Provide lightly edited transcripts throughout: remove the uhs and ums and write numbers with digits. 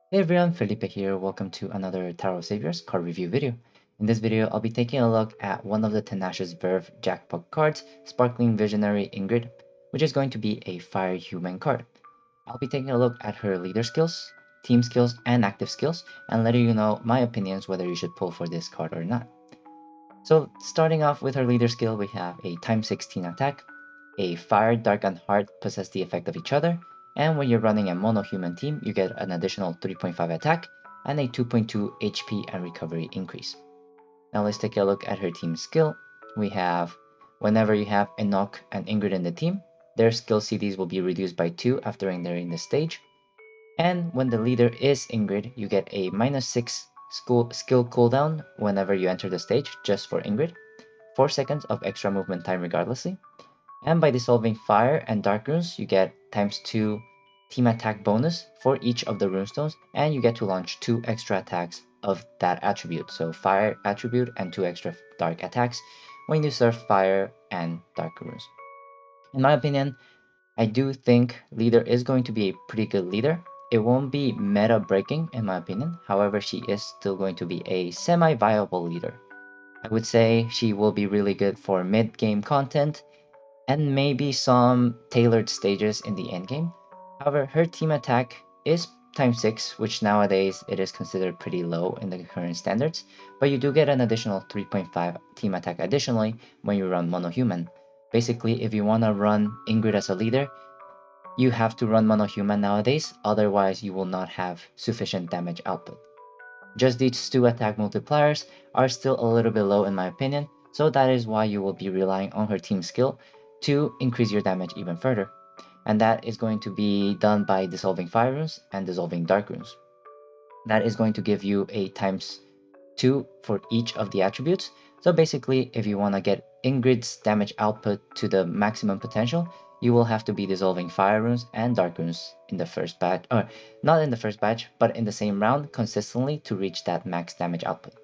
Hey everyone, Felipe here. Welcome to another Tarot Saviors card review video. In this video, I'll be taking a look at one of the Tenacious Verve Jackpot cards, Sparkling Visionary Ingrid, which is going to be a Fire Human card. I'll be taking a look at her leader skills, team skills, and active skills, and letting you know my opinions whether you should pull for this card or not. So starting off with her leader skill, we have a times 16 attack, a Fire, Dark, and Heart possess the effect of each other, and when you're running a mono-human team, you get an additional 3.5 attack and a 2.2 HP and recovery increase. Now let's take a look at her team skill. We have, whenever you have Enoch and Ingrid in the team, their skill CDs will be reduced by 2 after entering the stage. And when the leader is Ingrid, you get a -6 skill cooldown whenever you enter the stage, just for Ingrid, 4 seconds of extra movement time regardlessly. And by dissolving Fire and Dark runes, you get ×2 team attack bonus for each of the runestones, and you get to launch 2 extra attacks of that attribute. So Fire attribute and 2 extra Dark attacks when you serve Fire and Dark runes. In my opinion, I do think Leader is going to be a pretty good leader. It won't be meta breaking in my opinion. However, she is still going to be a semi-viable leader. I would say she will be really good for mid-game content and maybe some tailored stages in the endgame. However, her team attack is ×6, which nowadays it is considered pretty low in the current standards, but you do get an additional 3.5 team attack additionally when you run mono human. Basically, if you want to run Ingrid as a leader, you have to run mono human nowadays, otherwise you will not have sufficient damage output. Just these two attack multipliers are still a little bit low in my opinion, so that is why you will be relying on her team skill to increase your damage even further. And that is going to be done by dissolving Fire runes and dissolving Dark runes. That is going to give you a ×2 for each of the attributes. So basically, if you want to get Ingrid's damage output to the maximum potential, you will have to be dissolving Fire runes and Dark runes in the first batch, or not in the first batch, but in the same round consistently to reach that max damage output.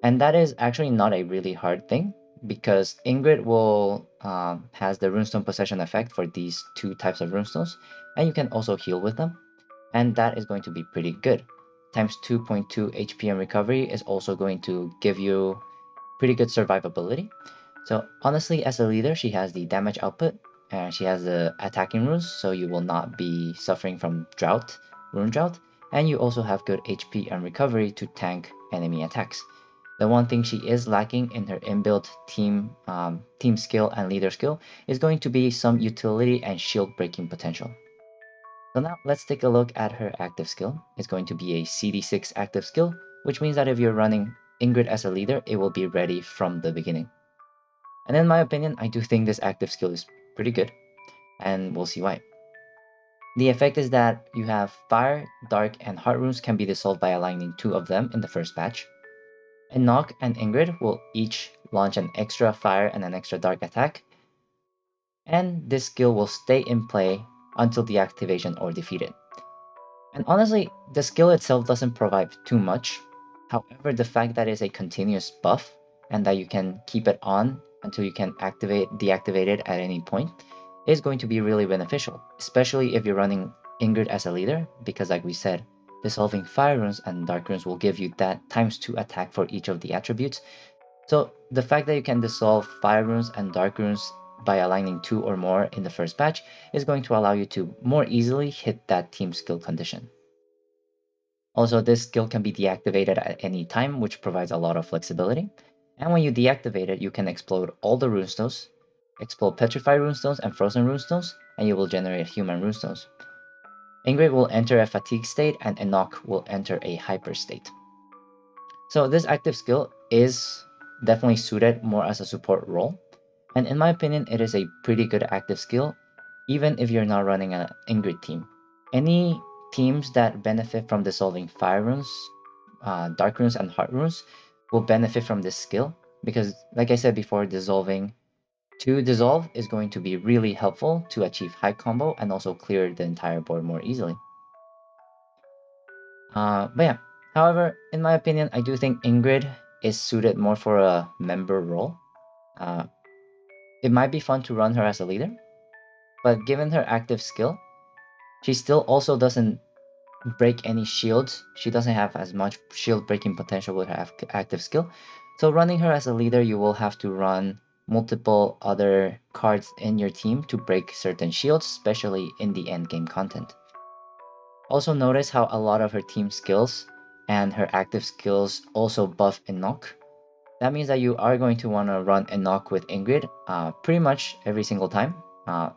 And that is actually not a really hard thing, because Ingrid will has the runestone possession effect for these two types of runestones, and you can also heal with them, and that is going to be pretty good. ×2.2 HP and recovery is also going to give you pretty good survivability. So honestly, as a leader, she has the damage output, and she has the attacking runes, so you will not be suffering from rune drought, and you also have good HP and recovery to tank enemy attacks. The one thing she is lacking in her inbuilt team skill and leader skill is going to be some utility and shield breaking potential. So now let's take a look at her active skill. It's going to be a CD6 active skill, which means that if you're running Ingrid as a leader, it will be ready from the beginning. And in my opinion, I do think this active skill is pretty good, and we'll see why. The effect is that you have Fire, Dark, and Heart runes can be dissolved by aligning 2 of them in the first batch. Enoch and Ingrid will each launch an extra Fire and an extra Dark attack, and this skill will stay in play until deactivation or defeated. And honestly, the skill itself doesn't provide too much. However, the fact that it's a continuous buff and that you can keep it on until you can deactivate it at any point is going to be really beneficial, especially if you're running Ingrid as a leader, because like we said, dissolving Fire runes and Dark runes will give you that ×2 attack for each of the attributes. So the fact that you can dissolve Fire runes and Dark runes by aligning 2 or more in the first batch is going to allow you to more easily hit that team skill condition. Also, this skill can be deactivated at any time, which provides a lot of flexibility. And when you deactivate it, you can explode all the runestones, explode petrified runestones and frozen runestones, and you will generate human runestones. Ingrid will enter a fatigue state, and Enoch will enter a hyper state. So this active skill is definitely suited more as a support role, and in my opinion, it is a pretty good active skill, even if you're not running an Ingrid team. Any teams that benefit from dissolving Fire runes, Dark runes, and Heart runes will benefit from this skill, because like I said before, to dissolve is going to be really helpful to achieve high combo and also clear the entire board more easily. But yeah, however, in my opinion, I do think Ingrid is suited more for a member role. It might be fun to run her as a leader, but given her active skill, she still also doesn't break any shields. She doesn't have as much shield breaking potential with her active skill. So running her as a leader, you will have to run multiple other cards in your team to break certain shields, especially in the end game content. Also notice how a lot of her team skills and her active skills also buff Enoch. That means that you are going to want to run Enoch with Ingrid pretty much every single time, uh,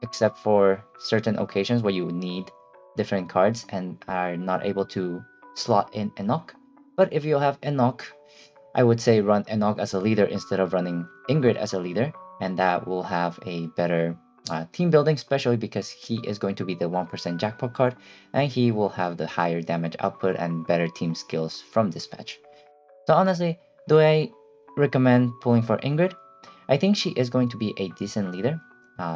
except for certain occasions where you need different cards and are not able to slot in Enoch. But if you have Enoch, I would say run Enoch as a leader instead of running Ingrid as a leader, and that will have a better team building, especially because he is going to be the 1% jackpot card, and he will have the higher damage output and better team skills from this patch. So honestly, do I recommend pulling for Ingrid? I think she is going to be a decent leader,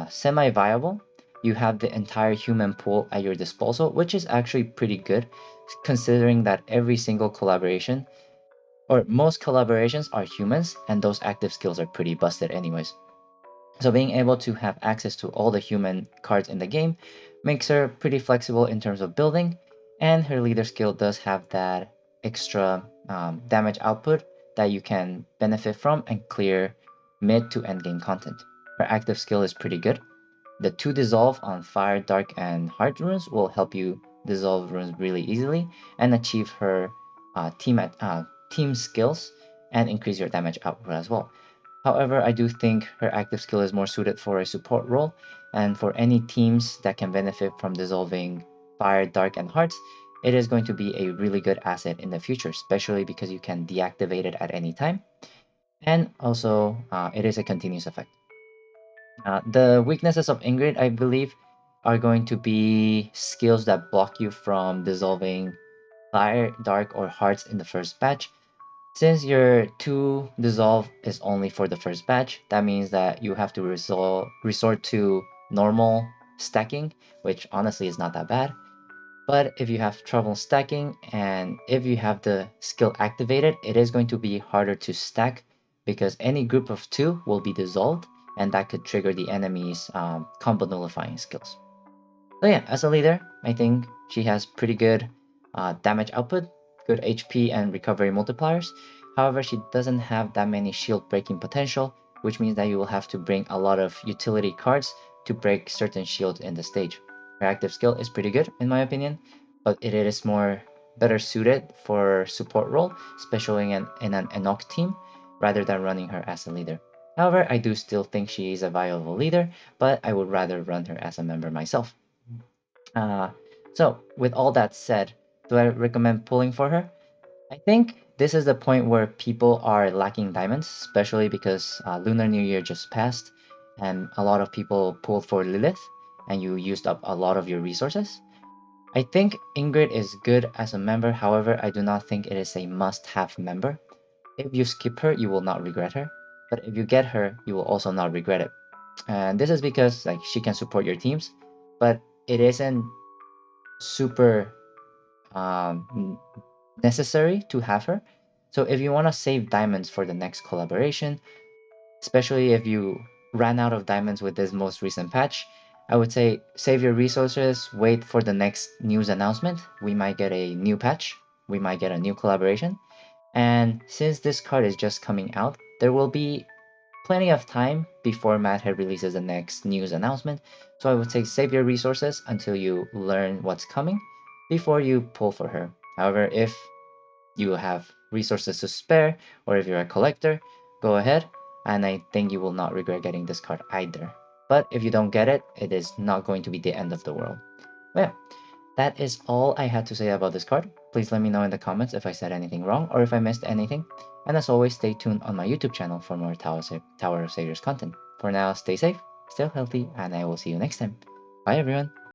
semi-viable. You have the entire human pool at your disposal, which is actually pretty good, considering that every single collaboration, or most collaborations, are humans, and those active skills are pretty busted anyways. So being able to have access to all the human cards in the game makes her pretty flexible in terms of building, and her leader skill does have that extra damage output that you can benefit from and clear mid to end game content. Her active skill is pretty good. The 2 dissolve on fire, dark, and heart runes will help you dissolve runes really easily and achieve her team skills and increase your damage output as well. However, I do think her active skill is more suited for a support role, and for any teams that can benefit from dissolving fire, dark, and hearts, it is going to be a really good asset in the future, especially because you can deactivate it at any time, and also it is a continuous effect. The weaknesses of Ingrid, I believe, are going to be skills that block you from dissolving fire, dark, or hearts in the first batch. Since your 2 dissolve is only for the first batch, that means that you have to resort to normal stacking, which honestly is not that bad. But if you have trouble stacking and if you have the skill activated, it is going to be harder to stack because any group of 2 will be dissolved, and that could trigger the enemy's combo nullifying skills. So yeah, as a leader, I think she has pretty good damage output, good HP and recovery multipliers. However, she doesn't have that many shield breaking potential, which means that you will have to bring a lot of utility cards to break certain shields in the stage. Her active skill is pretty good in my opinion, but it is more better suited for support role, especially in an Enoch team, rather than running her as a leader. However, I do still think she is a viable leader, but I would rather run her as a member myself. Uh, so, with all that said, do I recommend pulling for her? I think this is the point where people are lacking diamonds, especially because Lunar New Year just passed and a lot of people pulled for Lilith and you used up a lot of your resources. I think Ingrid is good as a member, however, I do not think it is a must-have member. If you skip her, you will not regret her, but if you get her, you will also not regret it. And this is because like she can support your teams, but it isn't super um, necessary to have her. So if you want to save diamonds for the next collaboration, especially if you ran out of diamonds with this most recent patch, I would say save your resources, wait for the next news announcement. We might get a new patch, we might get a new collaboration. And since this card is just coming out, there will be plenty of time before Madhead releases the next news announcement, so I would say save your resources until you learn what's coming before you pull for her. However, if you have resources to spare, or if you're a collector, go ahead, and I think you will not regret getting this card either. But if you don't get it, it is not going to be the end of the world. Well, that is all I had to say about this card. Please let me know in the comments if I said anything wrong or if I missed anything. And as always, stay tuned on my YouTube channel for more Tower of Saviors content. For now, stay safe, stay healthy, and I will see you next time. Bye everyone!